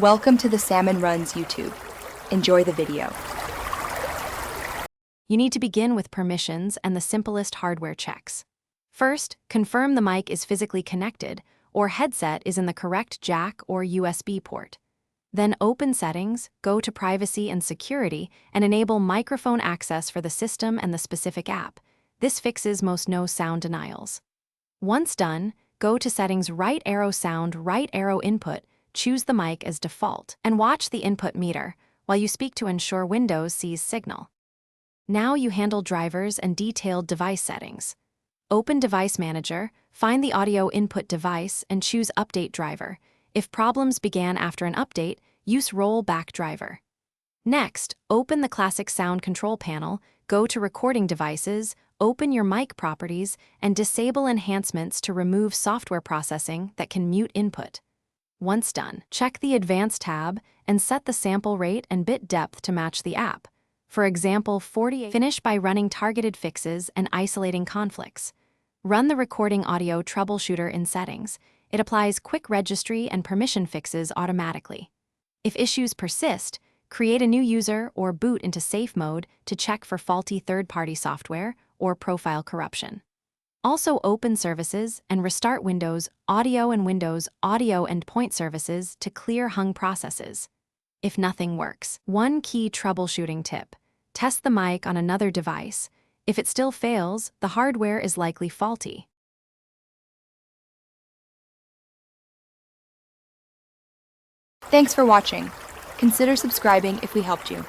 Welcome to the Salmon Runs YouTube. Enjoy the video. You need to begin with permissions and the simplest hardware checks. First, confirm the mic is physically connected or headset is in the correct jack or USB port. Then open Settings, go to Privacy and Security, and enable microphone access for the system and the specific app. This fixes most no sound denials. Once done, go to Settings, right arrow sound, right arrow input, choose the mic as default, and watch the input meter while you speak to ensure Windows sees signal. Now you handle drivers and detailed device settings. Open Device Manager, find the audio input device, and choose Update Driver. If problems began after an update, use Rollback Driver. Next, open the classic sound control panel, go to Recording Devices, open your mic properties, and disable enhancements to remove software processing that can mute input. Once done, check the Advanced tab and set the sample rate and bit depth to match the app. For example, 48. Finish by running targeted fixes and isolating conflicts. Run the recording audio troubleshooter in Settings. It applies quick registry and permission fixes automatically. If issues persist, create a new user or boot into safe mode to check for faulty third-party software or profile corruption. Also open Services and restart Windows Audio and Windows Audio Endpoint services to clear hung processes. If nothing works, one key troubleshooting tip: test the mic on another device. If it still fails, the hardware is likely faulty. Thanks for watching. Consider subscribing if we helped you.